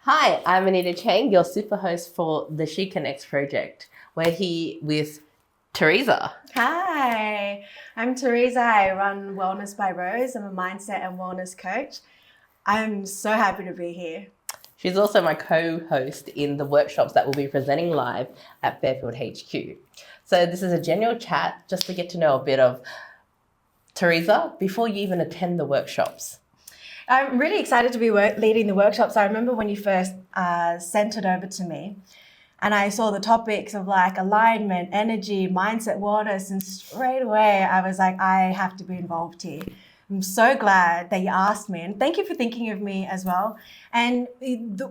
Hi, I'm Anita Cheng, your super host for the She Connects project. We're here with Teresa. Hi, I'm Teresa. I run Wellness by Rose. I'm a mindset and wellness coach. I'm so happy to be here. She's also my co-host in the workshops that will be presenting live at Fairfield HQ. So this is a general chat just to get to know a bit of Teresa before you even attend the workshops. I'm really excited to be leading the workshops. I remember when you first sent it over to me and I saw the topics of like alignment, energy, mindset, wellness, and straight away I was like, I have to be involved here. I'm so glad that you asked me, and thank you for thinking of me as well. And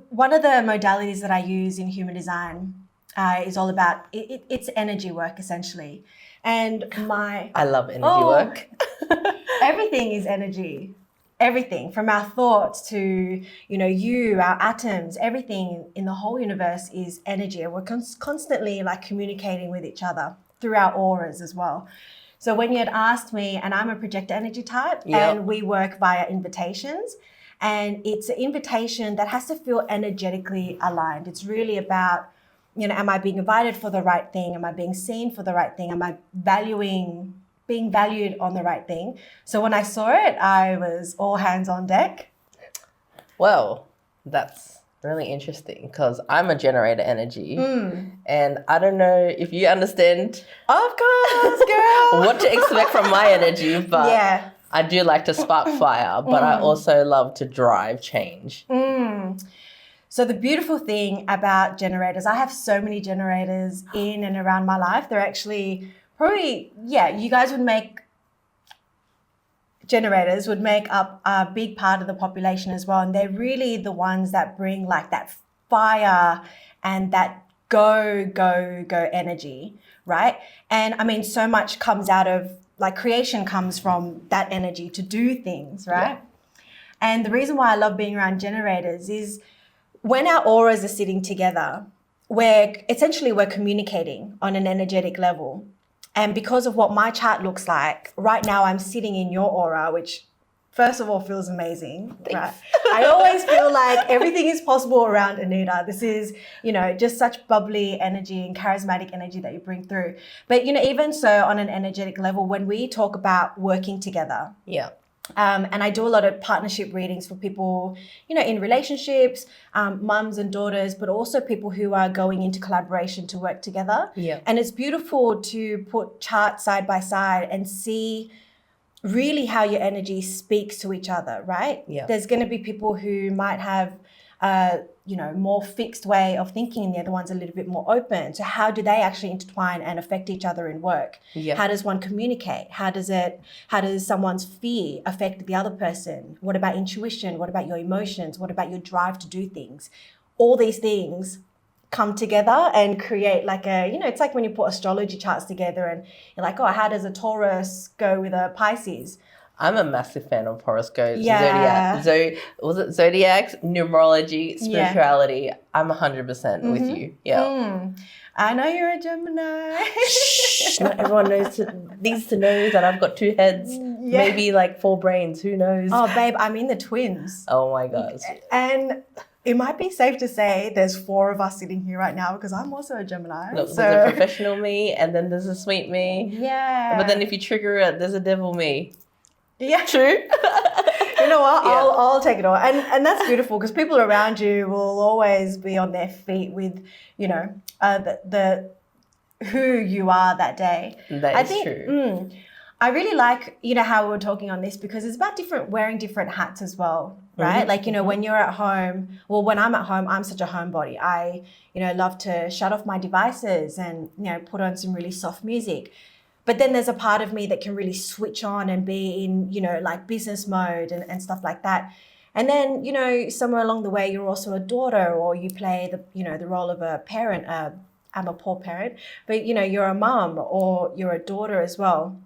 one of the modalities that I use in human design is all about, it's energy work essentially. And I love energy work. Everything is energy. Everything from our thoughts to, our atoms, everything in the whole universe is energy. And we're constantly like communicating with each other through our auras as well. So when you had asked me, and I'm a projector energy type, and we work via invitations, and it's an invitation that has to feel energetically aligned. It's really about, am I being invited for the right thing? Am I being seen for the right thing? Am I being valued on the right thing? So when I saw it, I was all hands on deck. Well, that's really interesting because I'm a generator energy and I don't know if you understand Of course, girl. what to expect from my energy, but yeah. I do like to spark fire, but I also love to drive change. So the beautiful thing about generators, I have so many generators in and around my life. They're actually you guys generators would make up a big part of the population as well. And they're really the ones that bring like that fire and that go energy, right? And I mean, so much comes out of like creation comes from that energy to do things, right? Yeah. And the reason why I love being around generators is when our auras are sitting together, we're communicating on an energetic level. And because of what my chart looks like, right now I'm sitting in your aura, which first of all feels amazing. Right? I always feel like everything is possible around Anita. This is, just such bubbly energy and charismatic energy that you bring through. But, even so on an energetic level, when we talk about working together. Yeah. And I do a lot of partnership readings for people, in relationships, mums and daughters, but also people who are going into collaboration to work together. Yeah. And it's beautiful to put charts side by side and see really how your energy speaks to each other, right? Yeah. There's going to be people who might have more fixed way of thinking, and the other one's a little bit more open. So how do they actually intertwine and affect each other in work? Yeah. How does one communicate? How does someone's fear affect the other person? What about intuition? What about your emotions? What about your drive to do things? All these things come together and create like it's like when you put astrology charts together and you're like, how does a Taurus go with a Pisces? I'm a massive fan of horoscopes, zodiacs, numerology, spirituality. Yeah. I'm 100% with you. Yeah. I know you're a Gemini. Shh, not everyone needs to know that I've got 2 heads, maybe like 4 brains. Who knows? Oh, babe, I'm in the twins. Oh my gosh. And it might be safe to say there's 4 of us sitting here right now because I'm also a Gemini. Look, there's a professional me and then there's a sweet me. Yeah. But then if you trigger it, there's a devil me. Yeah, true. You know what? Yeah. I'll take it all, and that's beautiful because people around you will always be on their feet with, the who you are that day. That is true. I really like, how we're talking on this because it's about wearing different hats as well, right? Like, when you're at home, when I'm at home, I'm such a homebody. I, love to shut off my devices and, put on some really soft music. But then there's a part of me that can really switch on and be in, like business mode and stuff like that. And then, somewhere along the way, you're also a daughter or you play the role of a parent. I'm a poor parent, but, you're a mom or you're a daughter as well.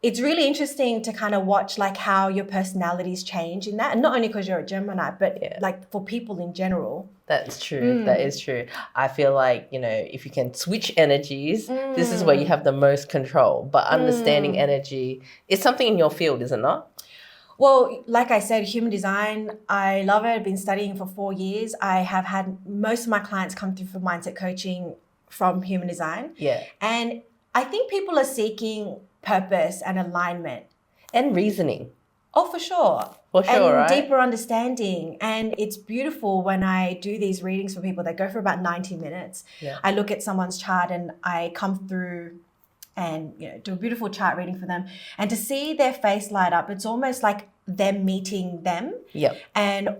It's really interesting to kind of watch like how your personalities change in that. And not only because you're a Gemini, but like for people in general. That's true. That is true. I feel like, if you can switch energies, this is where you have the most control. But understanding energy is something in your field, is it not? Well, like I said, human design, I love it. I've been studying for 4 years. I have had most of my clients come through for mindset coaching from human design. Yeah. And I think people are seeking purpose and alignment. And reasoning. Oh, for sure. For sure, and right? deeper understanding. And it's beautiful when I do these readings for people that go for about 90 minutes. Yeah. I look at someone's chart and I come through and do a beautiful chart reading for them. And to see their face light up, it's almost like them meeting them. Yep. And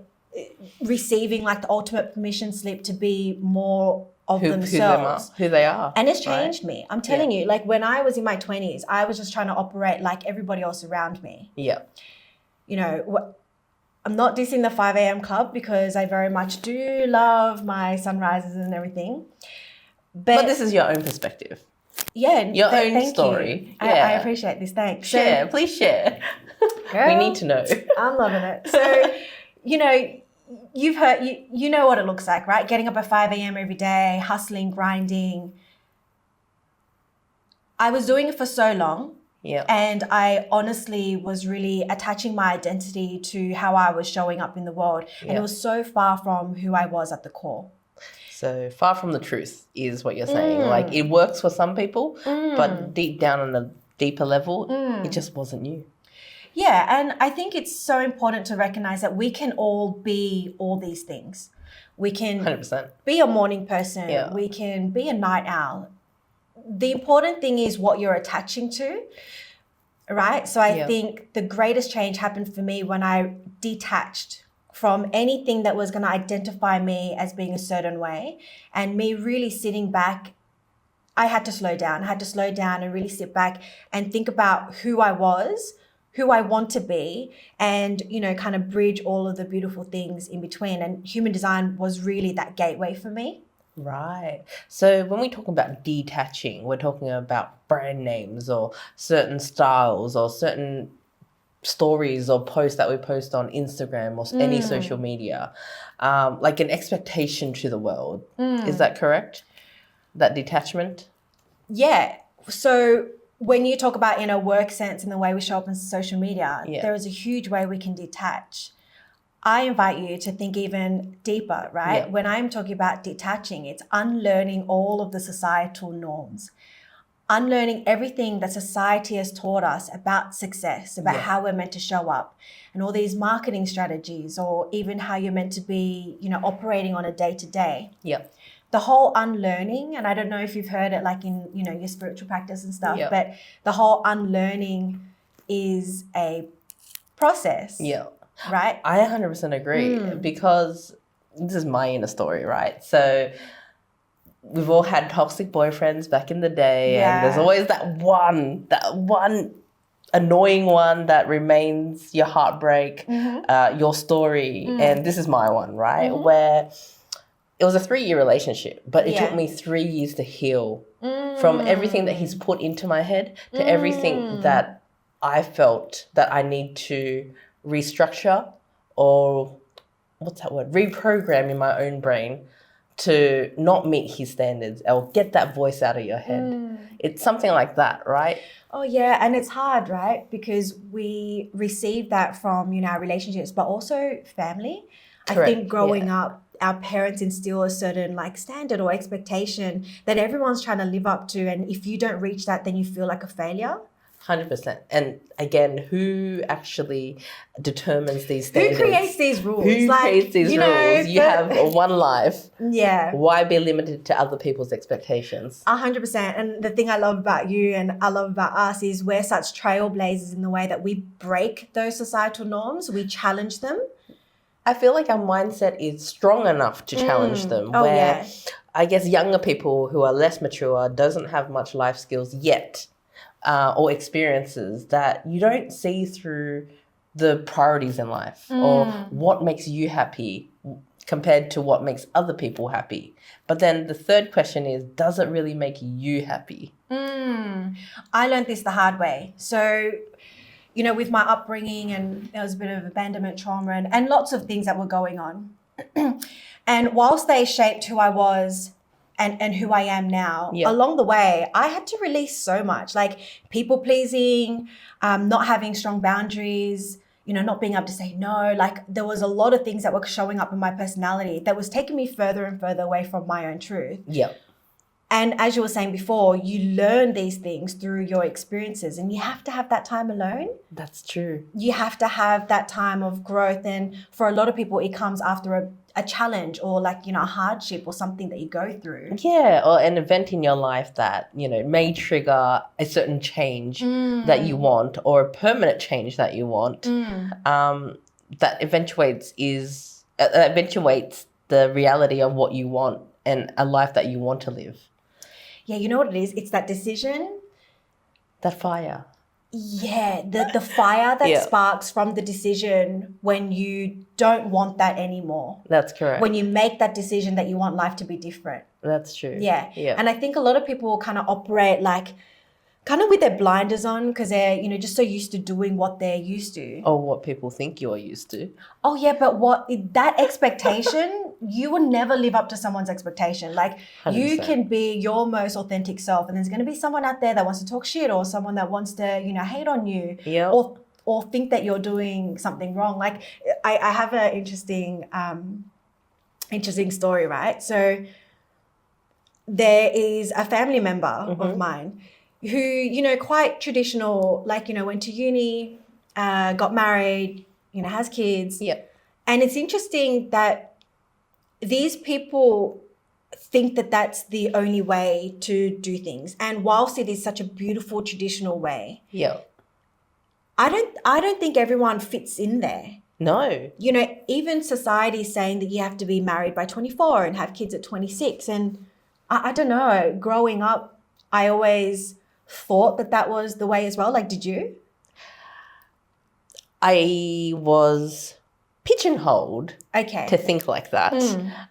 receiving like the ultimate permission slip to be more of Who themselves. who they are. And it's changed me. I'm telling you, like when I was in my 20s, I was just trying to operate like everybody else around me. Yeah. I'm not dissing the 5 a.m. club because I very much do love my sunrises and everything. But this is your own perspective. Yeah. Your own thank story. You. Yeah. I appreciate this. Thanks. Share. Please share. Girl, we need to know. I'm loving it. So, you've heard, you know what it looks like, right? Getting up at 5 a.m. every day, hustling, grinding. I was doing it for so long. Yeah. And I honestly was really attaching my identity to how I was showing up in the world. And it was so far from who I was at the core. So far from the truth is what you're saying. Like it works for some people, but deep down on a deeper level, it just wasn't you. Yeah, and I think it's so important to recognize that we can all be all these things. We can 100%. be a morning person. Yeah. We can be a night owl. The important thing is what you're attaching to, right? So I think the greatest change happened for me when I detached from anything that was going to identify me as being a certain way, and me really sitting back. I had to slow down. I had to slow down and really sit back and think about who I was, who I want to be, and, kind of bridge all of the beautiful things in between. And human design was really that gateway for me. Right. So when we talk about detaching, we're talking about brand names or certain styles or certain stories or posts that we post on Instagram or any social media, like an expectation to the world. Is that correct? That detachment? Yeah. So when you talk about in a work sense and the way we show up on social media, there is a huge way we can detach. I invite you to think even deeper, right? Yeah. When I'm talking about detaching, it's unlearning all of the societal norms, unlearning everything that society has taught us about success, about how we're meant to show up, and all these marketing strategies, or even how you're meant to be, operating on a day-to-day. Yeah. The whole unlearning, and I don't know if you've heard it like in, your spiritual practice and stuff, but the whole unlearning is a process. Yeah. Right? I 100% agree because this is my inner story, right? So we've all had toxic boyfriends back in the day, and there's always that one annoying one that remains your heartbreak, your story. And this is my one, right? Where it was a 3-year relationship, but it took me 3 years to heal from everything that he's put into my head to everything that I felt that I need to restructure or reprogram in my own brain to not meet his standards or get that voice out of your head. It's something like that, right? Oh yeah, and it's hard, right? Because we receive that from, our relationships, but also family. Correct. I think growing up, our parents instill a certain standard or expectation that everyone's trying to live up to, and if you don't reach that, then you feel like a failure. 100%. And again, who actually determines these standards? Who creates these rules? Who creates these rules? You have one life. Yeah. Why be limited to other people's expectations? 100%. And the thing I love about you and I love about us is we're such trailblazers in the way that we break those societal norms. We challenge them. I feel like our mindset is strong enough to challenge them. Oh, where I guess younger people who are less mature doesn't have much life skills yet. Or experiences that you don't see through the priorities in life or what makes you happy compared to what makes other people happy. But then the third question is, does it really make you happy? I learned this the hard way. So, with my upbringing, and there was a bit of abandonment trauma and lots of things that were going on. And whilst they shaped who I was and who I am now, along the way, I had to release so much, like people pleasing, not having strong boundaries, not being able to say no. Like there was a lot of things that were showing up in my personality that was taking me further and further away from my own truth. Yeah. And as you were saying before, you learn these things through your experiences, and you have to have that time alone. That's true. You have to have that time of growth. And for a lot of people, it comes after a challenge or like, a hardship or something that you go through. Yeah, or an event in your life that, may trigger a certain change that you want, or a permanent change that you want, that eventuates the reality of what you want and a life that you want to live. Yeah, you know what it is? It's that decision. That fire. Yeah, the fire that sparks from the decision when you don't want that anymore. That's correct. When you make that decision that you want life to be different. That's true. Yeah. Yeah. And I think a lot of people kind of operate like kind of with their blinders on because they're, just so used to doing what they're used to. Or what people think you're used to. Oh, yeah, but that expectation, you will never live up to someone's expectation. Like 100%. You can be your most authentic self, and there's going to be someone out there that wants to talk shit or someone that wants to, hate on you or think that you're doing something wrong. Like I have an interesting story, right? So there is a family member of mine who, quite traditional, like, went to uni, got married, has kids. Yeah. And it's interesting that these people think that that's the only way to do things. And whilst it is such a beautiful traditional way, I don't think everyone fits in there. No. Even society is saying that you have to be married by 24 and have kids at 26. And I don't know, growing up, I always thought that was the way as well. Like, did you? I was pigeonholed to think like that.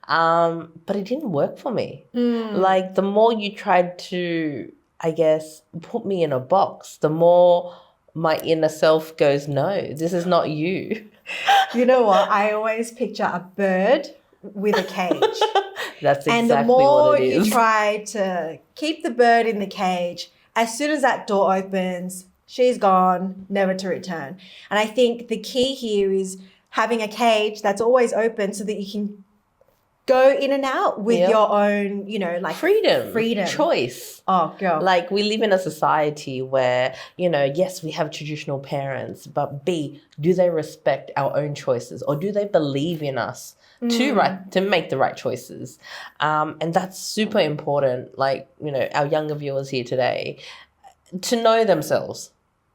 But it didn't work for me. Like, the more you tried to, I guess, put me in a box, the more my inner self goes, no, this is not you. You know what? I always picture a bird with a cage. That's exactly and the more what it is. you try to keep the bird in the cage, as soon as that door opens, she's gone, never to return. And I think the key here is having a cage that's always open so that you can go in and out with your own, like freedom, choice. Oh, girl. Like, we live in a society where, yes, we have traditional parents, but B, do they respect our own choices, or do they believe in us to make the right choices? And that's super important. Like, our younger viewers here today, to know themselves.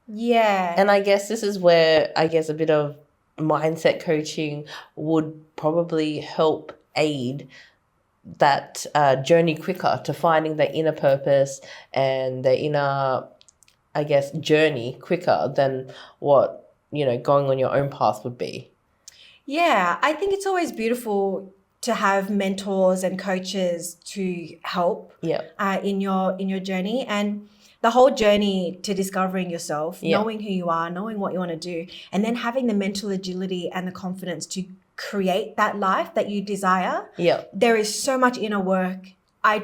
Yeah. And I guess this is where a bit of mindset coaching would probably help aid that journey quicker to finding the inner purpose and the inner, journey quicker than what, going on your own path would be. Yeah, I think it's always beautiful to have mentors and coaches to help in your journey. And the whole journey to discovering yourself, knowing who you are, knowing what you want to do, and then having the mental agility and the confidence to create that life that you desire. Yeah. There is so much inner work. I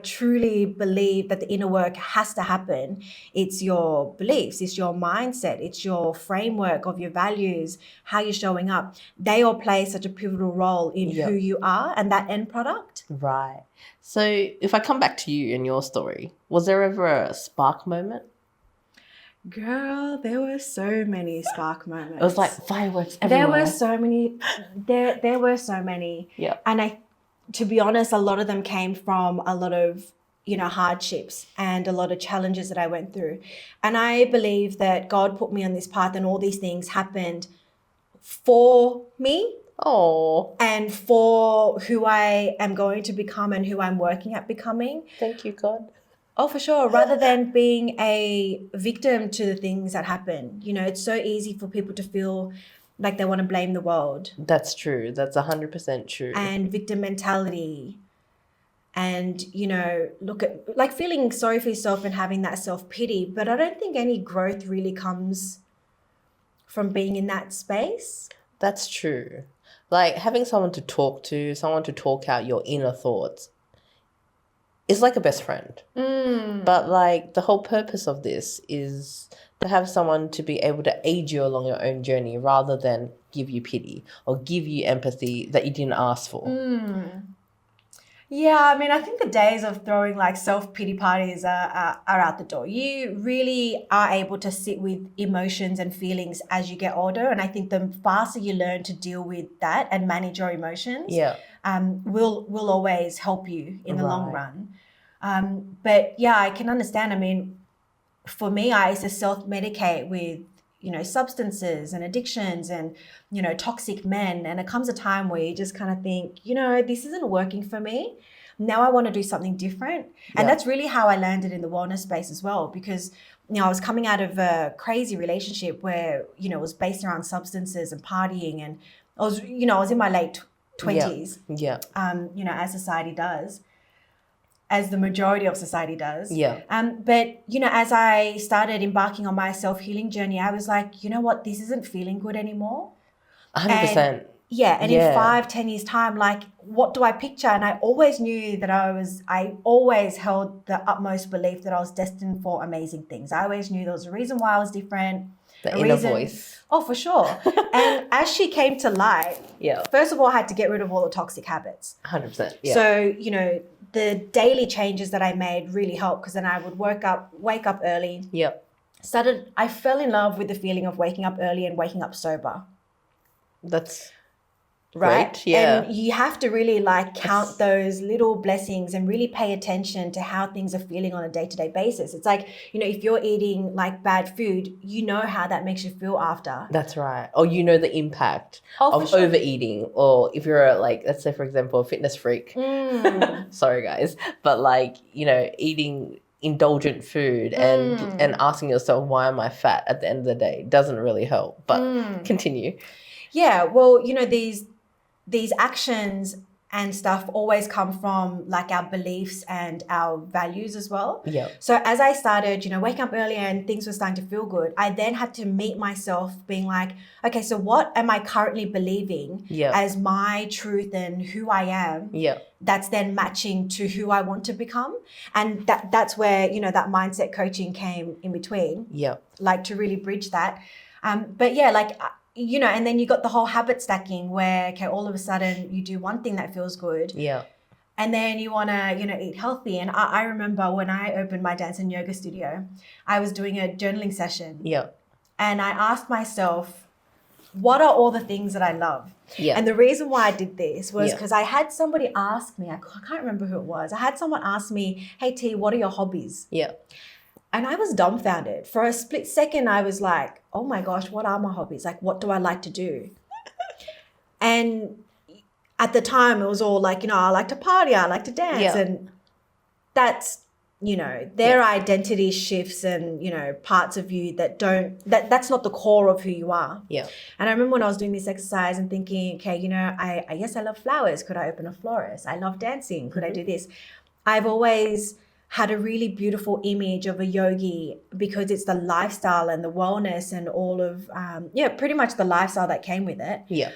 truly believe that the inner work has to happen. It's your beliefs, it's your mindset, it's your framework of your values, how you're showing up. They all play such a pivotal role in who you are and that end product. Right. So if I come back to you and your story, was there ever a spark moment? Girl, there were so many spark moments. It was like fireworks everywhere. There were so many. There were so many. Yeah. And to be honest, a lot of them came from a lot of, hardships and a lot of challenges that I went through. And I believe that God put me on this path and all these things happened for me. Oh. And for who I am going to become and who I'm working at becoming. Thank you, God. Oh, for sure. Rather than being a victim to the things that happen. It's so easy for people to feel like they want to blame the world. That's true. That's 100% true. And victim mentality. And, look at like feeling sorry for yourself and having that self-pity. But I don't think any growth really comes from being in that space. That's true. Like, having someone to talk to, someone to talk out your inner thoughts is like a best friend. But like, the whole purpose of this is to have someone to be able to aid you along your own journey rather than give you pity or give you empathy that you didn't ask for. Yeah, I mean, I think the days of throwing like self-pity parties are out the door. You really are able to sit with emotions and feelings as you get older. And I think the faster you learn to deal with that and manage your emotions, will always help you in the long run. But yeah, I can understand. I mean, for me, I used to self-medicate with, substances and addictions and, toxic men. And it comes a time where you just kind of think, this isn't working for me. Now I want to do something different. And that's really how I landed in the wellness space as well, because, I was coming out of a crazy relationship where, it was based around substances and partying. And I was in my late 20s, as society does. As the majority of society does. But, as I started embarking on my self-healing journey, I was like, you know what, this isn't feeling good anymore. 100%. And in 5-10 years time, like, what do I picture? And I always knew that I always held the utmost belief that I was destined for amazing things. I always knew there was a reason why I was different. The inner voice. Oh, for sure. And as she came to light, first of all, I had to get rid of all the toxic habits. 100%. So, the daily changes that I made really helped, because then I would wake up early. I fell in love with the feeling of waking up early and waking up sober. That's right. Great. Yeah. And you have to really count those little blessings and really pay attention to how things are feeling on a day-to-day basis. It's like, if you're eating bad food, how that makes you feel after. That's right. Or the impact of sure. overeating, or if you're let's say for example a fitness freak. Sorry guys, but eating indulgent food and asking yourself, why am I fat at the end of the day, doesn't really help. But continue. Yeah, well, these actions and stuff always come from our beliefs and our values as well. So as I started, waking up earlier and things were starting to feel good, I then had to meet myself being like, okay, so what am I currently believing as my truth and who I am? That's then matching to who I want to become. And that's where, that mindset coaching came in between. To really bridge that. But yeah, and then you got the whole habit stacking where, okay, all of a sudden you do one thing that feels good. And then you want to, eat healthy. And I remember when I opened my dance and yoga studio, I was doing a journaling session. And I asked myself, what are all the things that I love? And the reason why I did this was because I had somebody ask me, I can't remember who it was. I had someone ask me, hey T, what are your hobbies? And I was dumbfounded. For a split second, I was like, oh my gosh, what are my hobbies? What do I like to do? And at the time, it was all I like to party, I like to dance. And that's, their identity shifts and, parts of you that's not the core of who you are. And I remember when I was doing this exercise and thinking, okay, I guess I love flowers. Could I open a florist? I love dancing. Could I do this? I've always had a really beautiful image of a yogi because it's the lifestyle and the wellness and all of, pretty much the lifestyle that came with it.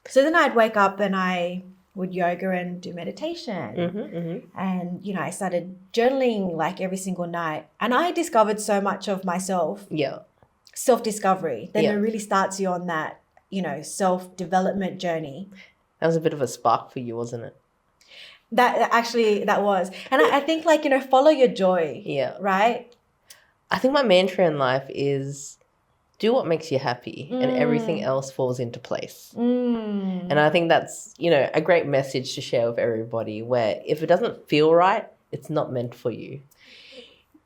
So then I'd wake up and I would yoga and do meditation. And, I started journaling every single night. And I discovered so much of myself. Self-discovery. Then it really starts you on that, self-development journey. That was a bit of a spark for you, wasn't it? That was. And I think follow your joy. Right? I think my mantra in life is do what makes you happy and everything else falls into place. And I think that's, a great message to share with everybody, where if it doesn't feel right, it's not meant for you.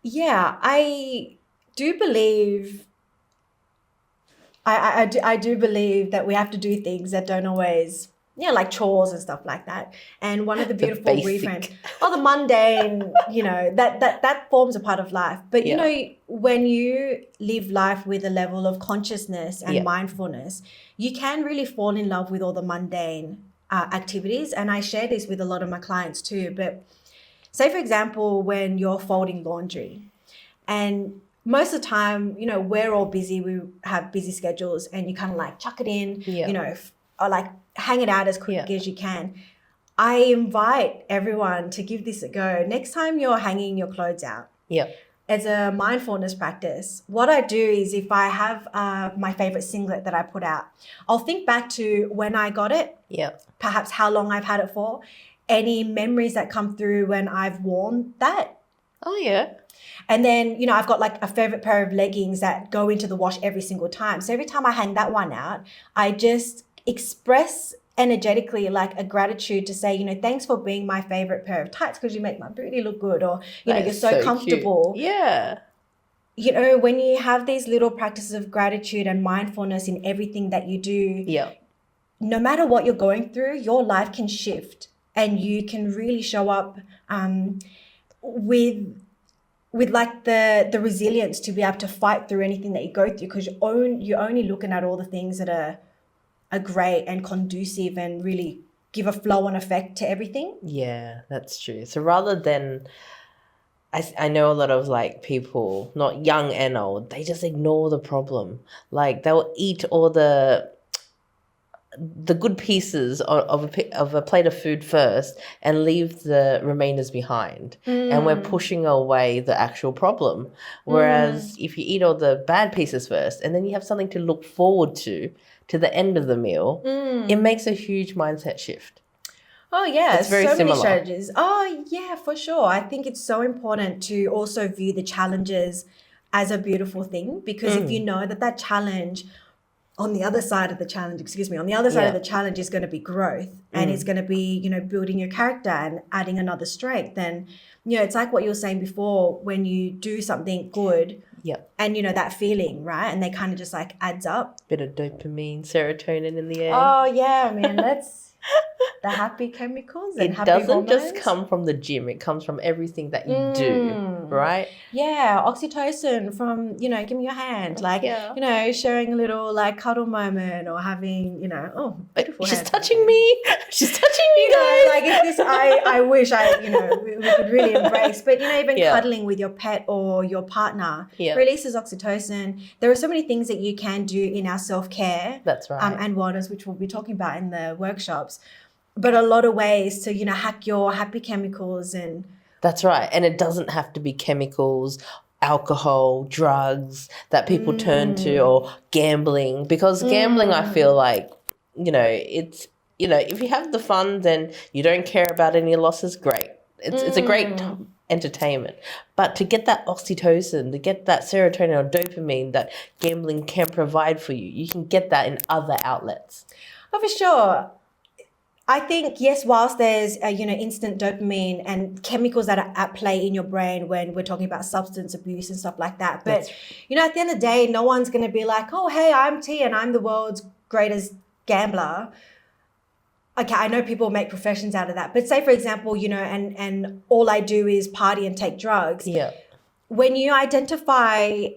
Yeah, I do believe I do believe that we have to do things that don't always like chores and stuff like that. And one of the beautiful reframes, the mundane, that forms a part of life. But, when you live life with a level of consciousness and mindfulness, you can really fall in love with all the mundane activities. And I share this with a lot of my clients too. But say, for example, when you're folding laundry, and most of the time, we're all busy. We have busy schedules and you kind of chuck it in, or hang it out as quick as you can. I invite everyone to give this a go. Next time you're hanging your clothes out, as a mindfulness practice, what I do is if I have my favorite singlet that I put out, I'll think back to when I got it, Yeah. perhaps how long I've had it for, any memories that come through when I've worn that. Oh, yeah. And then, you know, I've got like a favorite pair of leggings that go into the wash every single time. So every time I hang that one out, I just express energetically like a gratitude to say, you know, thanks for being my favorite pair of tights because you make my booty look good, or, you know, That you're is so so comfortable. cute. Yeah. You know, when you have these little practices of gratitude and mindfulness in everything that you do, Yeah. no matter what you're going through, your life can shift and you can really show up with like the resilience to be able to fight through anything that you go through, because you're only looking at all the things that are great and conducive and really give a flow and effect to everything. Yeah, that's true. So rather than, I know a lot of like people, not young and old, they just ignore the problem. Like they'll eat all the good pieces of a plate of food first and leave the remainders behind. And we're pushing away the actual problem. Whereas if you eat all the bad pieces first and then you have something to look forward to the end of the meal, it makes a huge mindset shift. Oh yeah, It's very so many similar. strategies. Oh yeah, for sure. I think it's so important to also view the challenges as a beautiful thing, because if you know that challenge on the other side of the challenge, on the other side of the challenge is going to be growth, and it's going to be, you know, building your character and adding another strength. And, you know, it's like what you were saying before, when you do something good and, you know, that feeling, right? And they kind of just like adds up. Bit of dopamine, serotonin in the air. Oh yeah, man, that's the happy chemicals and happy hormones. It doesn't just come from the gym. It comes from everything that you do, right? Yeah, oxytocin from, you know, give me your hand. Like, you know, sharing a little like cuddle moment, or having, you know, oh, beautiful She's hands. touching me. She's touching me, You know, guys. like it's this, I wish you know, we could really embrace. But, you know, even cuddling with your pet or your partner releases oxytocin. There are so many things that you can do in our self-care. That's right. And wellness, which we'll be talking about in the workshops. But a lot of ways to, you know, hack your happy chemicals. And that's right. And it doesn't have to be chemicals, alcohol, drugs that people turn to, or gambling. Because gambling, I feel like, you know, it's, you know, if you have the fun, then you don't care about any losses, great. It's a great entertainment. But to get that oxytocin, to get that serotonin or dopamine that gambling can provide for you, you can get that in other outlets. Oh, for sure. I think, yes, whilst there's, you know, instant dopamine and chemicals that are at play in your brain when we're talking about substance abuse and stuff like that. But, you know, at the end of the day, no one's going to be like, oh, hey, I'm T and I'm the world's greatest gambler. Okay, I know people make professions out of that. But say, for example, you know, and all I do is party and take drugs. Yeah. When you identify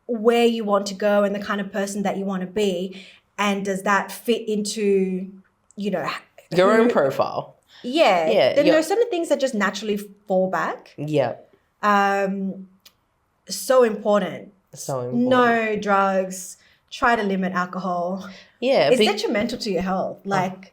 where you want to go and the kind of person that you want to be, and does that fit into, you know, your own profile. Yeah. Then there are certain things that just naturally fall back. Yeah. So important. So important. No drugs. Try to limit alcohol. Yeah. It's detrimental to your health. Like,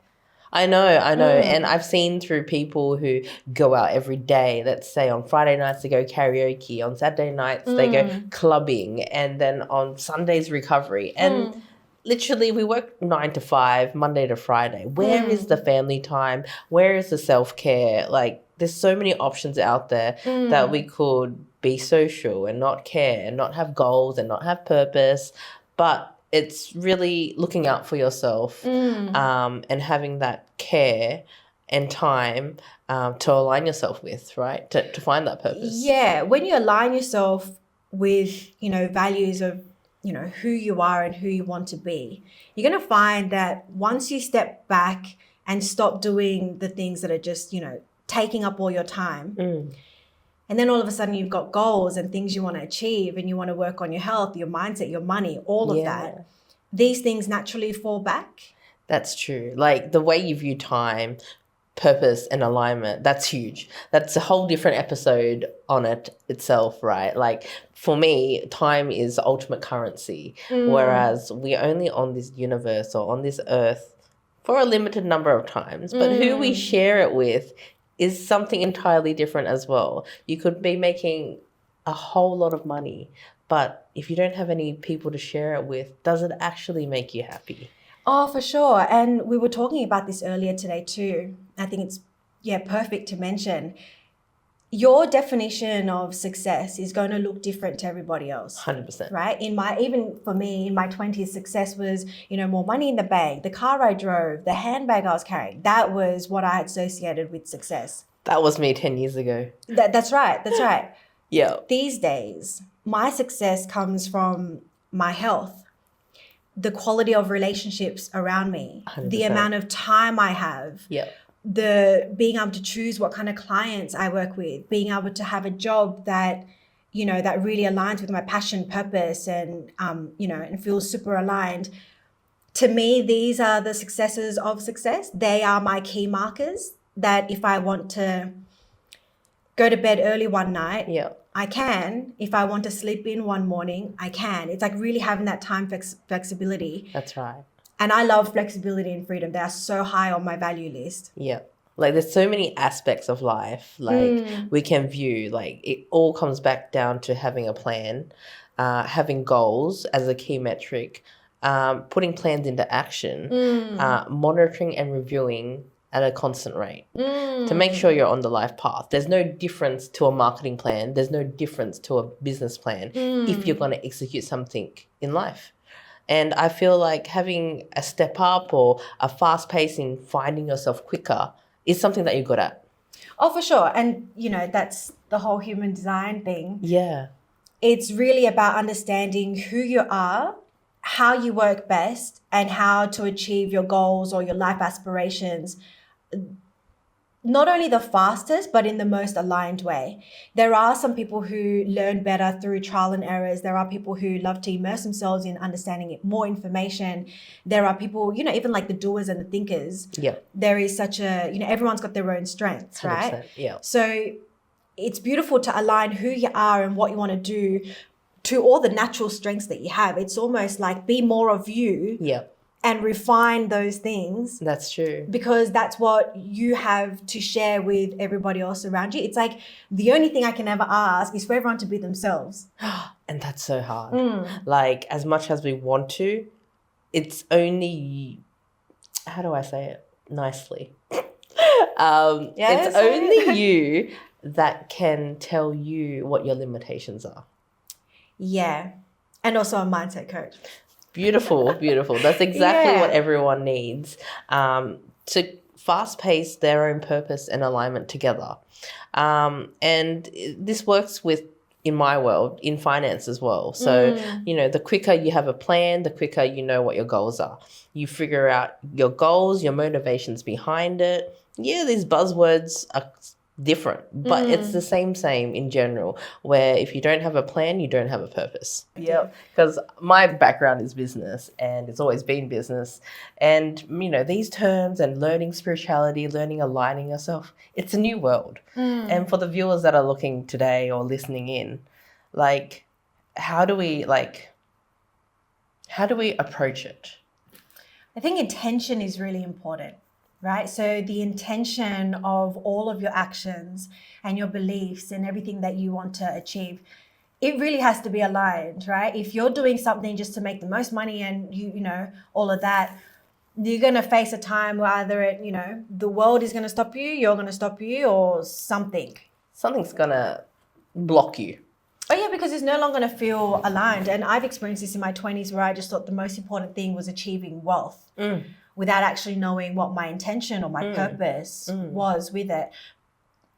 I know. And I've seen through people who go out every day, let's say on Friday nights they go karaoke, on Saturday nights they go clubbing, and then on Sundays recovery. And literally, we work 9 to 5, Monday to Friday. Where is the family time? Where is the self-care? Like, there's so many options out there that we could be social and not care and not have goals and not have purpose. But it's really looking out for yourself and having that care and time to align yourself with, right? To find that purpose. Yeah. When you align yourself with, you know, values of, you know, who you are and who you want to be, you're going to find that once you step back and stop doing the things that are just, you know, taking up all your time, and then all of a sudden you've got goals and things you want to achieve, and you want to work on your health, your mindset, your money, all of that, these things naturally fall back. That's true. Like the way you view time, purpose and alignment, that's huge. That's a whole different episode on it itself, right? Like for me, time is ultimate currency, whereas we're only on this universe or on this earth for a limited number of times, but who we share it with is something entirely different as well. You could be making a whole lot of money, but if you don't have any people to share it with, does it actually make you happy? Oh, for sure. And we were talking about this earlier today too. I think it's perfect to mention. Your definition of success is going to look different to everybody else. 100%. Right? Even for me, in my 20s, success was, more money in the bank, the car I drove, the handbag I was carrying. That was what I associated with success. That was me 10 years ago. That's right. That's right. Yeah. These days, my success comes from my health, the quality of relationships around me, 100%. the amount of time I have, Yeah. the being able to choose what kind of clients I work with, being able to have a job that, that really aligns with my passion, purpose, and, and feels super aligned. To me, these are the successes of success. They are my key markers that if I want to go to bed early one night, Yeah. I can. If I want to sleep in one morning, I can. It's like really having that time flexibility. That's right. And I love flexibility and freedom. They are so high on my value list. Yeah. Like there's so many aspects of life we can view. Like it all comes back down to having a plan, having goals as a key metric, putting plans into action, monitoring and reviewing at a constant rate to make sure you're on the life path. There's no difference to a marketing plan. There's no difference to a business plan if you're going to execute something in life. And I feel like having a step up or a fast pacing, finding yourself quicker is something that you're good at. Oh, for sure. And, that's the whole human design thing. Yeah. It's really about understanding who you are, how you work best, and how to achieve your goals or your life aspirations, not only the fastest, but in the most aligned way. There are some people who learn better through trial and errors. There are people who love to immerse themselves in understanding more information. There are people, even like the doers and the thinkers. Yeah. There is such a, everyone's got their own strengths, right? 100%. Yeah. So it's beautiful to align who you are and what you want to do to all the natural strengths that you have. It's almost like be more of you. Yeah. And refine those things. That's true. Because that's what you have to share with everybody else around you. It's like the only thing I can ever ask is for everyone to be themselves. And that's so hard. Like as much as we want to, it's only, how do I say it nicely? It's only you that can tell you what your limitations are. Yeah. And also a mindset coach. Beautiful, beautiful. That's exactly what everyone needs to fast pace their own purpose and alignment together. And this works in my world, in finance as well. So, the quicker you have a plan, the quicker you know what your goals are. You figure out your goals, your motivations behind it. Yeah, these buzzwords are different, but it's the same in general, where if you don't have a plan, you don't have a purpose. Yeah, because my background is business and it's always been business, and these terms and learning spirituality, learning aligning yourself, it's a new world. And for the viewers that are looking today or listening in, like how do we approach it? I think intention is really important. Right? So the intention of all of your actions and your beliefs and everything that you want to achieve, it really has to be aligned, right? If you're doing something just to make the most money and all of that, you're going to face a time where either the world is going to stop you, you're going to stop you, or something's going to block you. Oh yeah, because it's no longer going to feel aligned. And I've experienced this in my 20s where I just thought the most important thing was achieving wealth. Without actually knowing what my intention or my purpose was with it.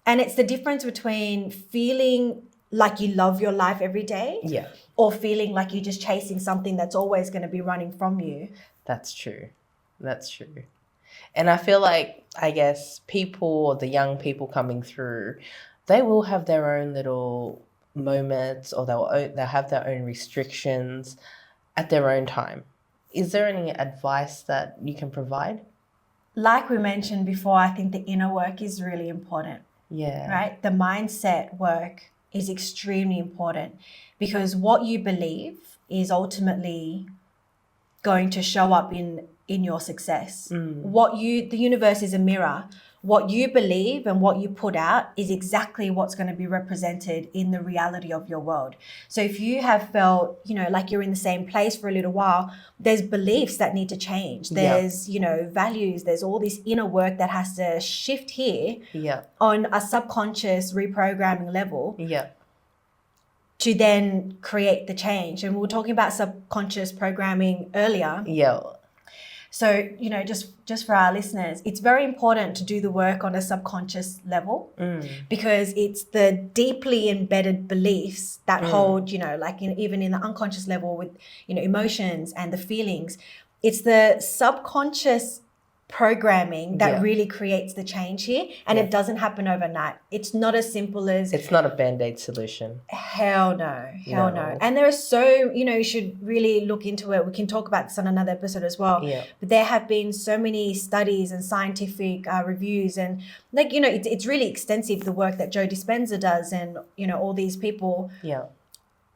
And it's the difference between feeling like you love your life every day or feeling like you're just chasing something that's always going to be running from you. That's true. That's true. And I feel like, I guess, people, the young people coming through, they will have their own little moments or they'll have their own restrictions at their own time. Is there any advice that you can provide? Like we mentioned before, I think the inner work is really important. Yeah. Right? The mindset work is extremely important because what you believe is ultimately going to show up in your success. The universe is a mirror. what you believe and what you put out is exactly what's going to be represented in the reality of your world. So if you have felt, like you're in the same place for a little while, there's beliefs that need to change. There's, values, there's all this inner work that has to shift here on a subconscious reprogramming level. To then create the change. And we were talking about subconscious programming earlier. So, just for our listeners, it's very important to do the work on a subconscious level because it's the deeply embedded beliefs that hold, even in the unconscious level with, emotions and the feelings. It's the subconscious programming that really creates the change here, and it doesn't happen overnight. It's not as simple as... It's not a Band-Aid solution. Hell no. And there are you should really look into it. We can talk about this on another episode as well. But there have been so many studies and scientific reviews, and it's really extensive, the work that Joe Dispenza does, and all these people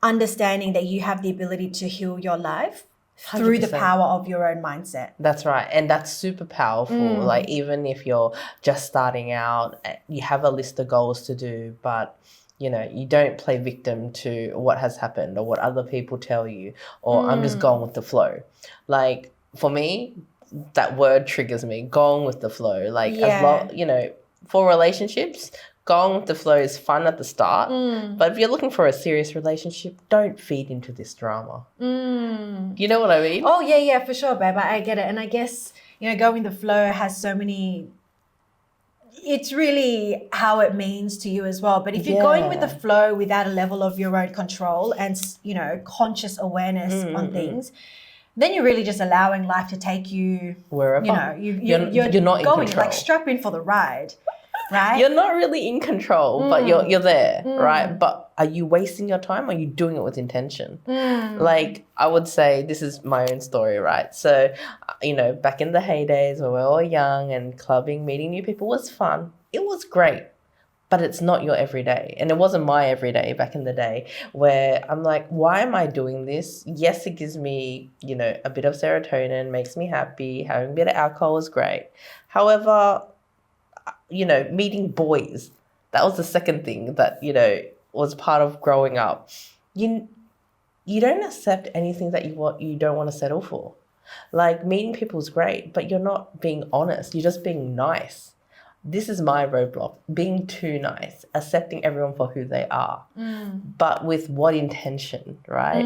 understanding that you have the ability to heal your life 100%. Through the power of your own mindset. That's right. And that's super powerful. Like, even if you're just starting out, you have a list of goals to do, but you don't play victim to what has happened or what other people tell you, or I'm just going with the flow. Like, for me, that word triggers me, going with the flow. Like, as long, for relationships, going with the flow is fun at the start, but if you're looking for a serious relationship, don't feed into this drama. You know what I mean? Oh, yeah, for sure, babe. I get it. And I guess, going with the flow has so many... It's really how it means to you as well. But if you're going with the flow without a level of your own control and, conscious awareness on things, then you're really just allowing life to take you... Wherever. You're not going, in control. like, strap in for the ride. Right? You're not really in control, but you're there, right? But are you wasting your time, or are you doing it with intention? Like, I would say, this is my own story, right? So, back in the heydays when we were all young and clubbing, meeting new people was fun. It was great, but it's not your everyday. And it wasn't my everyday back in the day, where I'm like, why am I doing this? Yes, it gives me, a bit of serotonin, makes me happy. Having a bit of alcohol is great. However, meeting boys, that was the second thing that, was part of growing up. You don't accept anything that you don't want to settle for. Like, meeting people is great, but you're not being honest. You're just being nice. This is my roadblock, being too nice, accepting everyone for who they are, but with what intention, right?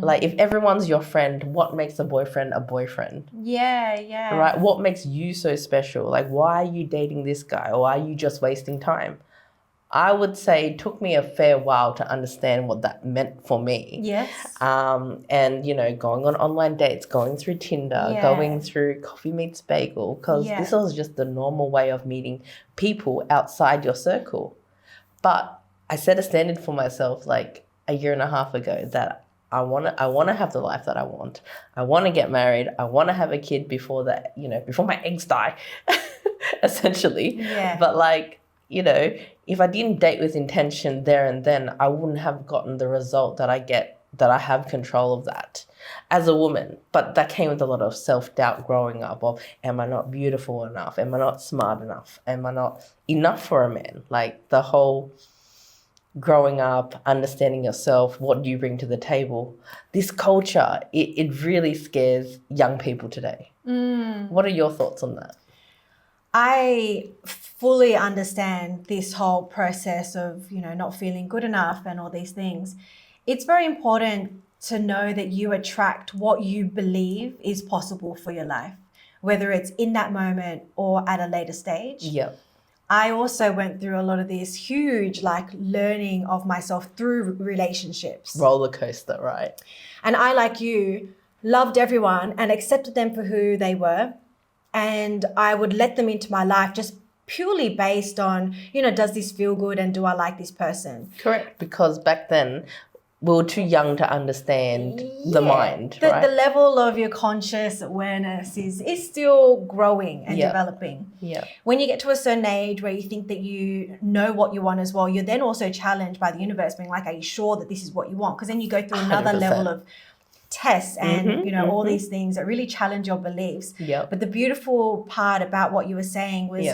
Like, if everyone's your friend, what makes a boyfriend a boyfriend? Yeah. Right? What makes you so special? Like, why are you dating this guy, or are you just wasting time? I would say it took me a fair while to understand what that meant for me. Yes. And, going on online dates, going through Tinder, going through Coffee Meets Bagel, because this was just the normal way of meeting people outside your circle. But I set a standard for myself like a year and a half ago that I want to have the life that I want. I want to get married. I want to have a kid before that, before my eggs die, essentially. Yeah. But like, if I didn't date with intention there and then, I wouldn't have gotten the result that I get, that I have control of that as a woman. But that came with a lot of self-doubt growing up of, am I not beautiful enough? Am I not smart enough? Am I not enough for a man? Like, the whole growing up, understanding yourself, what do you bring to the table? This culture, it really scares young people today. What are your thoughts on that? I fully understand this whole process of, not feeling good enough and all these things. It's very important to know that you attract what you believe is possible for your life, whether it's in that moment or at a later stage. Yep. I also went through a lot of this huge, learning of myself through relationships. Roller coaster, right? And I, like you, loved everyone and accepted them for who they were. And I would let them into my life just purely based on, does this feel good and do I like this person? Correct. Because back then we were too young to understand the mind, right? The level of your conscious awareness is still growing and developing. Yeah. When you get to a certain age where you think that you know what you want as well, you're then also challenged by the universe being like, are you sure that this is what you want? Because then you go through another 100%. level of tests and all these things that really challenge your beliefs. Yep. But the beautiful part about what you were saying was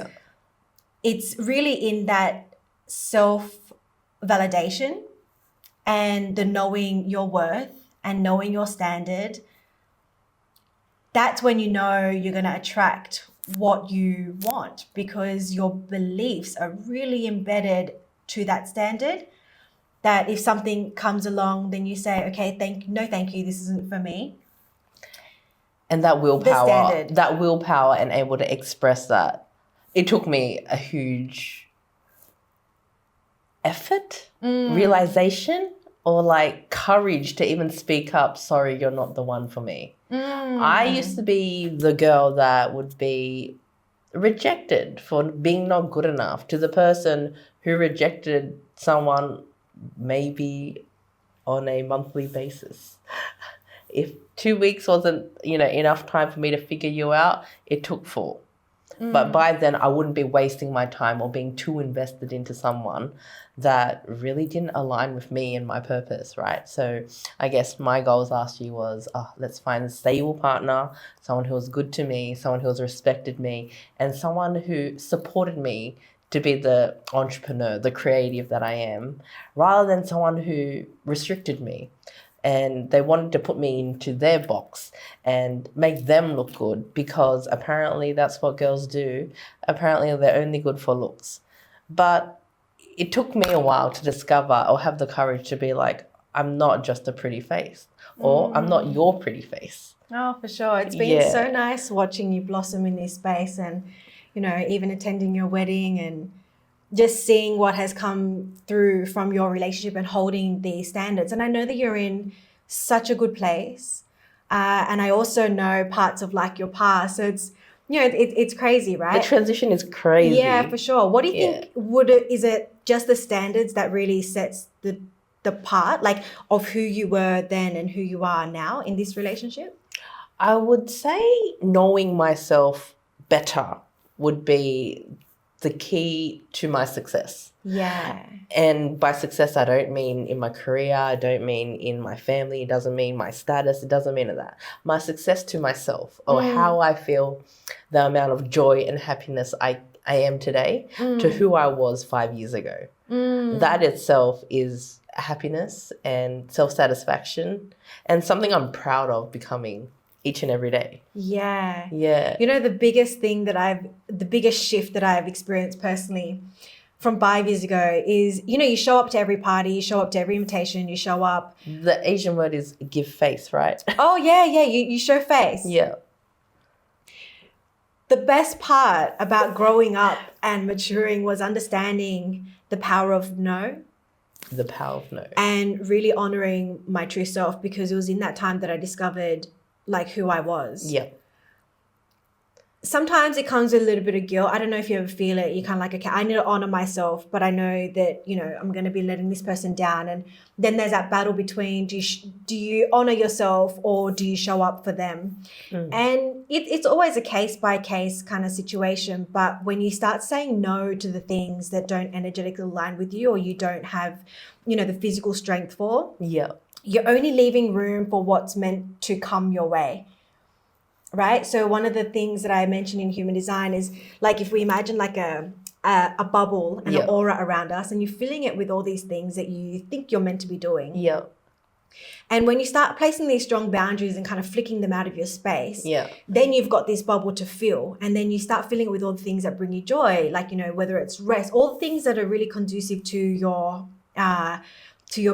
it's really in that self-validation and the knowing your worth and knowing your standard. That's when you know you're going to attract what you want, because your beliefs are really embedded to that standard, that if something comes along, then you say, okay, thank you, this isn't for me. And that standard. willpower and able to express that. It took me a huge effort, realization, or like courage to even speak up, sorry, you're not the one for me. I used to be the girl that would be rejected for being not good enough, to the person who rejected someone maybe on a monthly basis. If 2 weeks wasn't, enough time for me to figure you out, it took 4. But by then I wouldn't be wasting my time or being too invested into someone that really didn't align with me and my purpose, right? So I guess my goals last year was, let's find a stable partner, someone who was good to me, someone who has respected me, and someone who supported me to be the entrepreneur, the creative that I am, rather than someone who restricted me. And they wanted to put me into their box and make them look good, because apparently that's what girls do. Apparently they're only good for looks. But it took me a while to discover or have the courage to be like, I'm not just a pretty face, or I'm not your pretty face. Oh, for sure. It's been so nice watching you blossom in this space, and, even attending your wedding and just seeing what has come through from your relationship and holding these standards. And I know that you're in such a good place. And I also know parts of like your past. So it's, it's crazy, right? The transition is crazy. Yeah, for sure. What do you think is it just the standards that really sets the part, like, of who you were then and who you are now in this relationship? I would say knowing myself better would be the key to my success. Yeah. And by success, I don't mean in my career, I don't mean in my family, it doesn't mean my status, it doesn't mean that. My success to myself, or how I feel, the amount of joy and happiness I am today to who I was 5 years ago. That itself is happiness and self-satisfaction, and something I'm proud of becoming each and every day. Yeah. Yeah. The biggest shift that I've experienced personally from 5 years ago is, you show up to every party, you show up to every invitation, you show up. The Asian word is give face, right? Oh, yeah. You show face. Yeah. The best part about growing up and maturing was understanding the power of no. The power of no. And really honoring my true self, because it was in that time that I discovered like who I was. Yeah. Sometimes it comes with a little bit of guilt. I don't know if you ever feel it. You're kind of like, okay, I need to honor myself, but I know that, I'm going to be letting this person down. And then there's that battle between, do you honor yourself or do you show up for them? And it's always a case by case kind of situation. But when you start saying no to the things that don't energetically align with you, or you don't have, the physical strength for, you're only leaving room for what's meant to come your way. Right? So one of the things that I mentioned in human design is, like, if we imagine like a bubble and an aura around us, and you're filling it with all these things that you think you're meant to be doing. Yeah. And when you start placing these strong boundaries and kind of flicking them out of your space, then you've got this bubble to fill. And then you start filling it with all the things that bring you joy, like, whether it's rest, all the things that are really conducive to your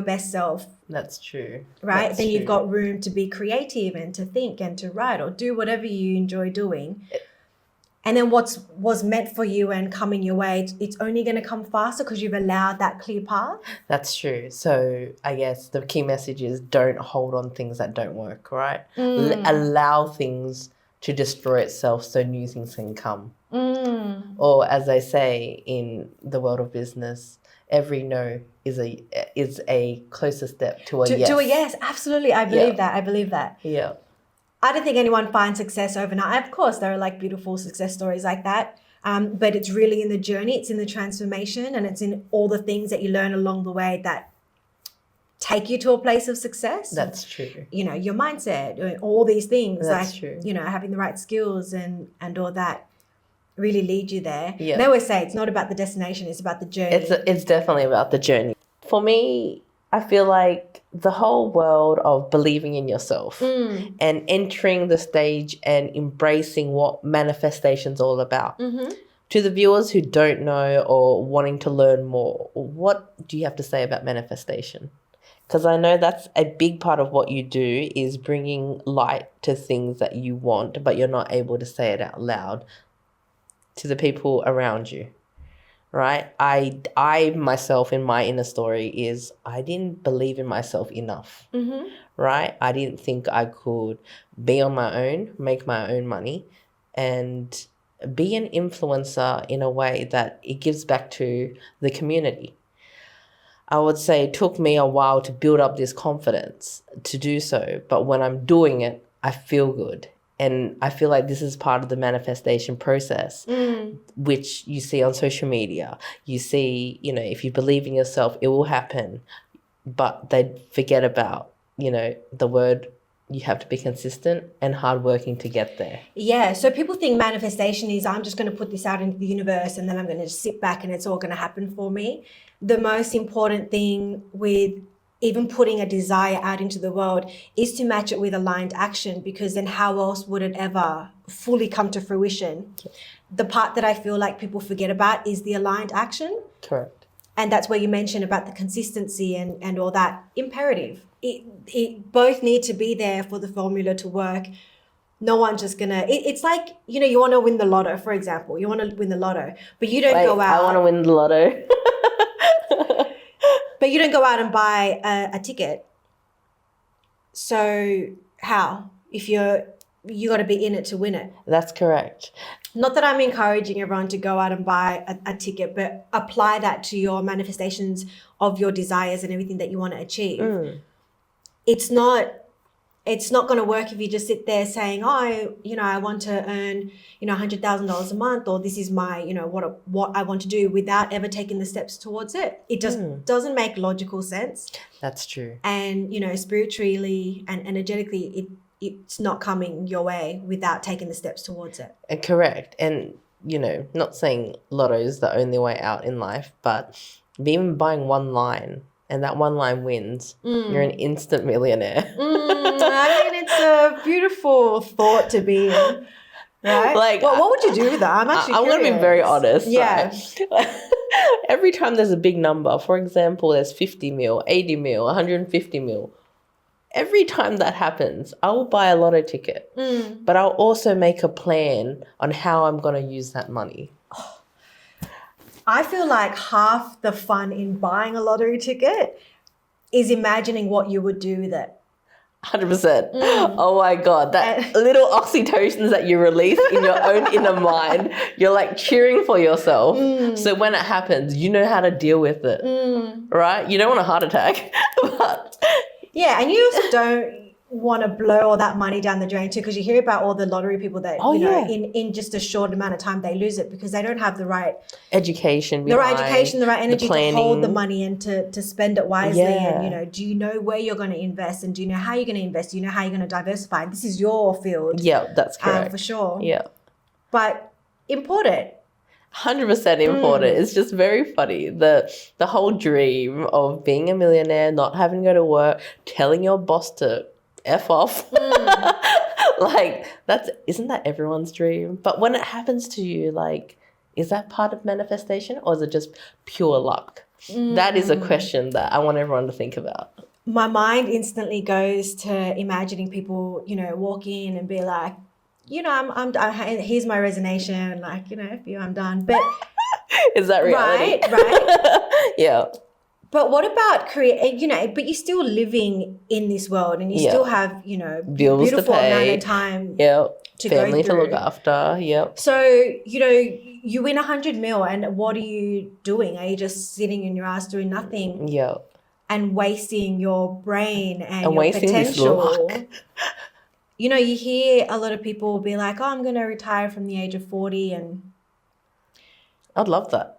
best self. That's true. Right? Then you've got room to be creative and to think and to write or do whatever you enjoy doing. And then was meant for you and coming your way, it's only going to come faster because you've allowed that clear path. That's true. So I guess the key message is, don't hold on things that don't work, right? Allow things to destroy itself so new things can come. Or as they say in the world of business, every no is a closer step to a yes. To a yes, absolutely. I believe that. Yeah. I don't think anyone finds success overnight. Of course, there are like beautiful success stories like that. But it's really in the journey, it's in the transformation, and it's in all the things that you learn along the way that take you to a place of success. That's true. Your mindset, all these things. That's true. Having the right skills and all that. really lead you there. Yeah. They always say it's not about the destination, it's about the journey. It's definitely about the journey. For me, I feel like the whole world of believing in yourself and entering the stage and embracing what manifestation's all about. To the viewers who don't know or wanting to learn more, what do you have to say about manifestation? Because I know that's a big part of what you do is bringing light to things that you want, but you're not able to say it out loud to the people around you, right? I myself, in my inner story, is I didn't believe in myself enough, right? I didn't think I could be on my own, make my own money, and be an influencer in a way that it gives back to the community. I would say it took me a while to build up this confidence to do so, but when I'm doing it, I feel good. And I feel like this is part of the manifestation process, which you see on social media. You see, if you believe in yourself, it will happen. But they forget about, the word, you have to be consistent and hardworking to get there. Yeah, so people think manifestation is I'm just going to put this out into the universe and then I'm going to just sit back and it's all going to happen for me. The most important thing with even putting a desire out into the world is to match it with aligned action, because then how else would it ever fully come to fruition? The part that I feel like people forget about is the aligned action. Correct. And that's where you mentioned about the consistency and all that. Imperative. It both need to be there for the formula to work. No one's just gonna, it's like, you want to win the lotto, for example. You want to win the lotto, but you don't go out. I want to win the lotto. But you don't go out and buy a ticket. So how? If you got to be in it to win it. That's correct. Not that I'm encouraging everyone to go out and buy a ticket, but apply that to your manifestations of your desires and everything that you want to achieve. It's not going to work if you just sit there saying, oh, I want to earn, $100,000 a month, or this is my, what I want to do, without ever taking the steps towards it. It just doesn't make logical sense. That's true. And, spiritually and energetically, it's not coming your way without taking the steps towards it. Correct. And, not saying lotto is the only way out in life, but even buying one line, and that one line wins, you're an instant millionaire. I mean, it's a beautiful thought to be in, right? Like, what would you do with that? I'm going to be very honest. Yeah. Right? Every time there's a big number, for example, there's 50 mil, 80 mil, 150 mil. Every time that happens, I will buy a lotto ticket, but I'll also make a plan on how I'm going to use that money. I feel like half the fun in buying a lottery ticket is imagining what you would do with it. 100%. Oh my God, that little oxytocins that you release in your own inner mind, you're like cheering for yourself. So when it happens, you know how to deal with it, right? You don't want a heart attack, but... Yeah, and you also don't want to blow all that money down the drain too, because you hear about all the lottery people that in just a short amount of time they lose it because they don't have the right education, the right energy to hold the money and to spend it wisely. And do you know where you're going to invest, and do you know how you're going to invest? Do you know how you're going to diversify? This is your field. Yeah, that's correct. For sure. Yeah, but important. 100% important. It's just very funny. The whole dream of being a millionaire, not having to go to work, telling your boss to F off. Like, isn't that everyone's dream? But when it happens to you, like, is that part of manifestation, or is it just pure luck? That is a question that I want everyone to think about. My mind instantly goes to imagining people, walk in and be like, I'm here's my resignation, like, I'm done. But is that reality? Right. Yeah. But what about but you're still living in this world, and you still have, bills beautiful to pay, amount of time to family go through. to look after. Yep. So, you win 100 mil, and what are you doing? Are you just sitting in your ass doing nothing? Yep. And wasting your brain and your wasting potential. This luck. You hear a lot of people be like, oh, I'm going to retire from the age of 40. And I'd love that.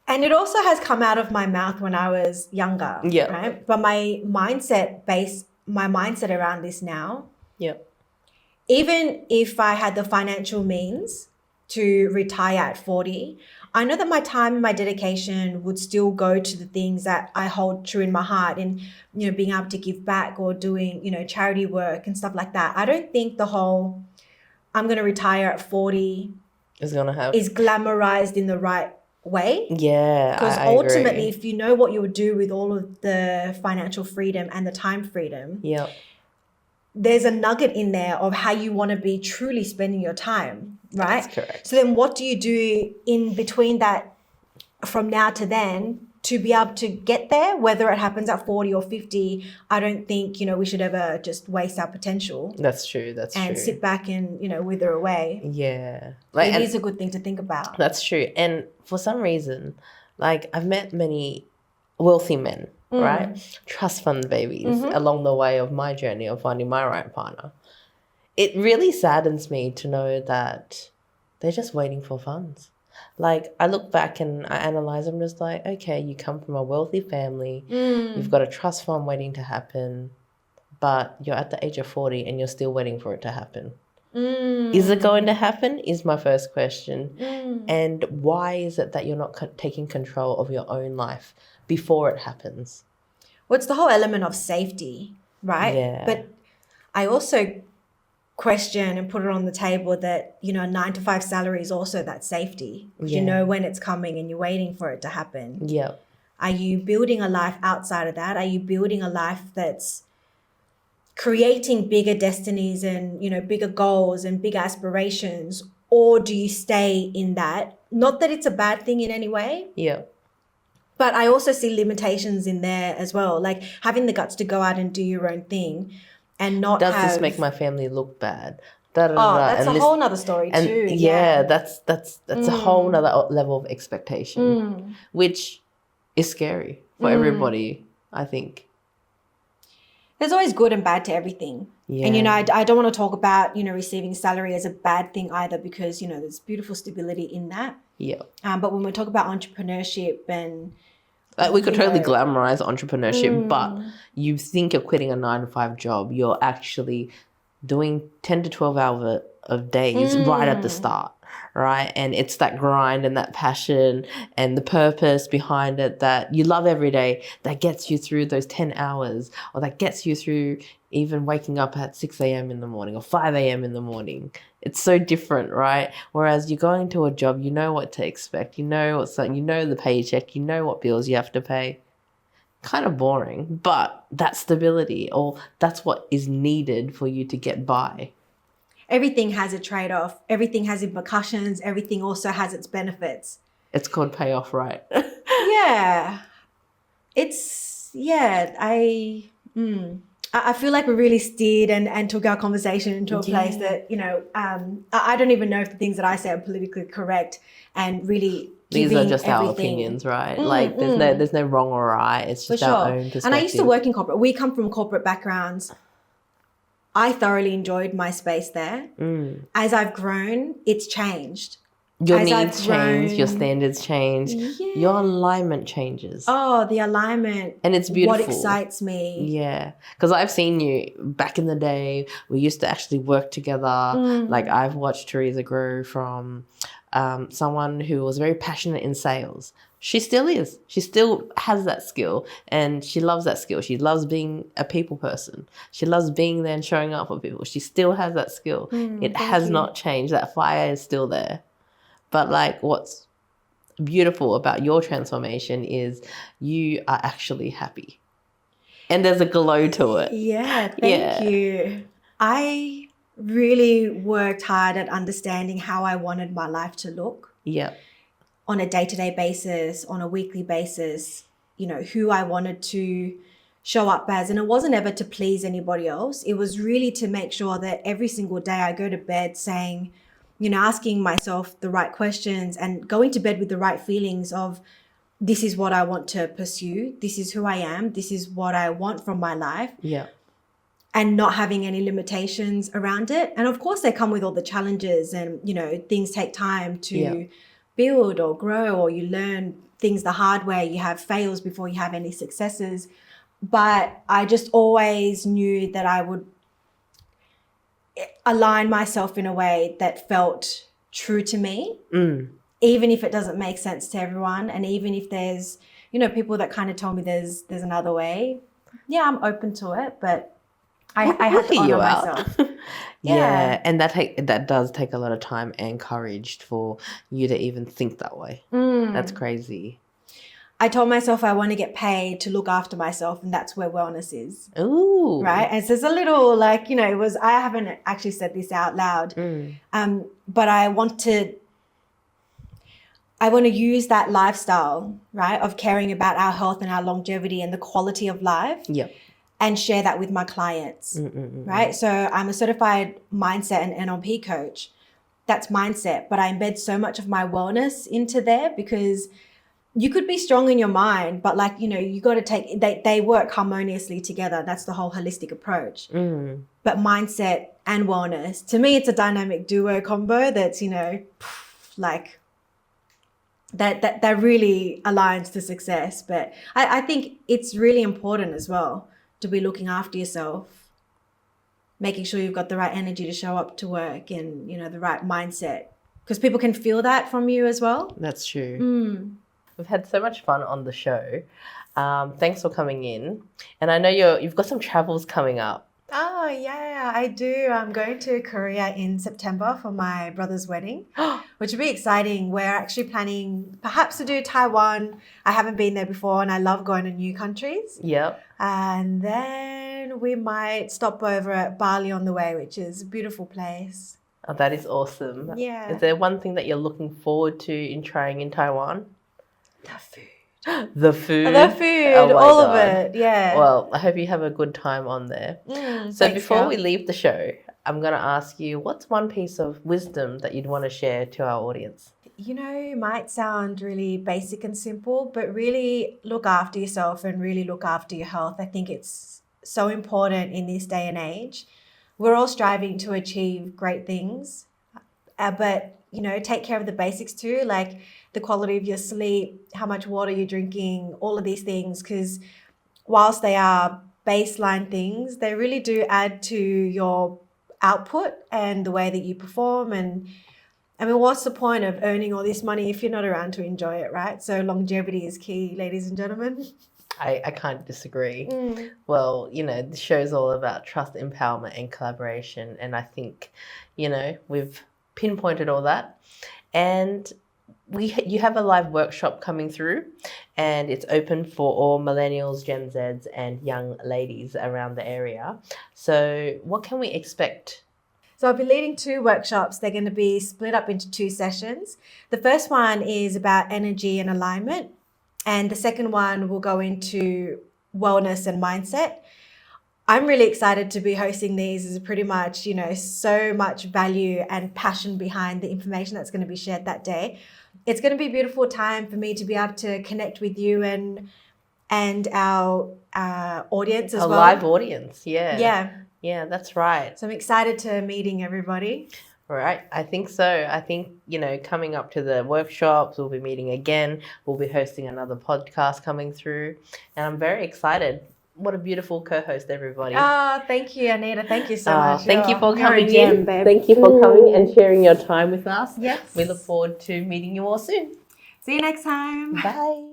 And it also has come out of my mouth when I was younger. Yeah. Right? But my mindset around this now. Yeah. even if I had the financial means to retire at 40, I know that my time and my dedication would still go to the things that I hold true in my heart, and, you know, being able to give back or doing, you know, charity work and stuff like that. I don't think the whole I'm going to retire at 40 is glamorized in the right way. Yeah, Because I ultimately, agree. if you know what you would do with all of the financial freedom and the time freedom, Yep. there's a nugget in there of how you want to be truly spending your time, right? That's correct. So then what do you do in between that from now to then to be able to get there, whether it happens at 40 or 50? I don't think, you know, we should ever just waste our potential That's true. That's and true. sit back and, you know, wither away. Yeah. It is a good thing to think about. That's true. And for some reason, like, I've met many wealthy men, right? Trust fund babies along the way of my journey of finding my right partner. It really saddens me to know that they're just waiting for funds. Like, I look back and I analyze, I'm just like, okay, you come from a wealthy family, you've got a trust fund waiting to happen, but you're at the age of 40 and you're still waiting for it to happen. Is it going to happen is my first question. And why is it that you're not taking control of your own life before it happens? Well, it's the whole element of safety, right? Yeah. But I also question and put it on the table that, you know, a 9-to-5 salary is also that safety. Yeah. You know when it's coming and you're waiting for it to happen. Yeah. Are you building a life outside of that? Are you building a life that's creating bigger destinies and, you know, bigger goals and big aspirations? Or do you stay in that? Not that it's a bad thing in any way. Yeah. But I also see limitations in there as well, like having the guts to go out and do your own thing and not Does have... this make my family look bad? That's a whole nother story too. Yeah, that's a whole nother level of expectation, which is scary for everybody, I think. There's always good and bad to everything. Yeah. And, you know, I don't want to talk about, you know, receiving salary as a bad thing either, because, you know, there's beautiful stability in that. Yeah. But when we talk about entrepreneurship and... we could totally glamorize entrepreneurship, but you think you're quitting a 9-to-5 job, you're actually doing 10 to 12 hours of days right at the start, right? And it's that grind and that passion and the purpose behind it that you love every day that gets you through those 10 hours, or that gets you through even waking up at 6 a.m. in the morning or 5 a.m. in the morning. It's so different, right? Whereas you go into a job, you know what to expect, you know the paycheck, you know what bills you have to pay. Kind of boring, but that stability, or that's what is needed for you to get by. Everything has a trade-off. Everything has repercussions. Everything also has its benefits. It's called payoff, right? Yeah. I feel like we really steered and took our conversation into a place that, you know, I don't even know if the things that I say are politically correct, and really these are just our everything. opinions, right? Like there's no wrong or right. It's just our own perspective. And I used to work in corporate. We come from corporate backgrounds. I thoroughly enjoyed my space there. As I've grown, it's changed. Your needs change, your standards change, your alignment changes. Oh, the alignment. And it's beautiful. What excites me. Yeah. Because I've seen you back in the day. We used to actually work together. Like, I've watched Teresa grow from someone who was very passionate in sales. She still is. She still has that skill, and she loves that skill. She loves being a people person. She loves being there and showing up for people. She still has that skill. It has not changed. That fire is still there. But, like, what's beautiful about your transformation is you are actually happy. And there's a glow to it. Yeah, thank you. I really worked hard at understanding how I wanted my life to look. Yeah. On a day-to-day basis, on a weekly basis, you know, who I wanted to show up as. And it wasn't ever to please anybody else. It was really to make sure that every single day I go to bed saying, you know, asking myself the right questions and going to bed with the right feelings of, this is what I want to pursue. This is who I am. This is what I want from my life. Yeah. And not having any limitations around it. And of course they come with all the challenges, and, you know, things take time to build or grow, or you learn things the hard way. You have fails before you have any successes. But I just always knew that I would align myself in a way that felt true to me, even if it doesn't make sense to everyone, and even if there's, you know, people that kind of told me there's another way. Yeah, I'm open to it, but I have to honor myself. Yeah, and that does take a lot of time and courage for you to even think that way. That's crazy. I told myself I want to get paid to look after myself, and that's where wellness is. Ooh. Right? And so it's a little like, you know, I haven't actually said this out loud, but I want to use that lifestyle, right, of caring about our health and our longevity and the quality of life. Yep. And share that with my clients, right? So I'm a certified mindset and NLP coach. That's mindset, but I embed so much of my wellness into there, because you could be strong in your mind, but like, you know, you got to they work harmoniously together. That's the whole holistic approach. But mindset and wellness, to me, it's a dynamic duo combo that's, you know, like that really aligns to success. But I think it's really important as well to be looking after yourself, making sure you've got the right energy to show up to work, and, you know, the right mindset, because people can feel that from you as well. That's true. We've had so much fun on the show. Thanks for coming in. And I know you've got some travels coming up. Oh, yeah, I do. I'm going to Korea in September for my brother's wedding, which will be exciting. We're actually planning perhaps to do Taiwan. I haven't been there before, and I love going to new countries. Yep. And then we might stop over at Bali on the way, which is a beautiful place. Oh, that is awesome. Yeah. Is there one thing that you're looking forward to in trying in Taiwan? The food. The food. Oh, all God. Of it, yeah. Well, I hope you have a good time on there. So before we leave the show, I'm going to ask you, what's one piece of wisdom that you'd want to share to our audience? You know, it might sound really basic and simple, but really look after yourself and really look after your health. I think it's so important in this day and age. We're all striving to achieve great things, but, you know, take care of the basics too, like the quality of your sleep, how much water you're drinking, all of these things, because whilst they are baseline things, they really do add to your output and the way that you perform. And I mean, what's the point of earning all this money if you're not around to enjoy it, right? So longevity is key, ladies and gentlemen. I can't disagree. Well, you know, the show's all about trust, empowerment, and collaboration. And I think, you know, we've pinpointed all that. And you have a live workshop coming through, and it's open for all millennials, Gen Zs, and young ladies around the area. So what can we expect? So I'll be leading 2 workshops. They're going to be split up into 2 sessions. The first one is about energy and alignment, and the second one will go into wellness and mindset. I'm really excited to be hosting these. There's pretty much, you know, so much value and passion behind the information that's going to be shared that day. It's going to be a beautiful time for me to be able to connect with you and our audience as well. A live audience, yeah. Yeah. Yeah, that's right. So I'm excited to meeting everybody. Right, I think so. I think, you know, coming up to the workshops, we'll be meeting again. We'll be hosting another podcast coming through. And I'm very excited. What a beautiful co-host, everybody. Oh, thank you, Anita. Thank you so much. Thank you for coming in. Thank you for coming and sharing your time with us. Yes. We look forward to meeting you all soon. See you next time. Bye.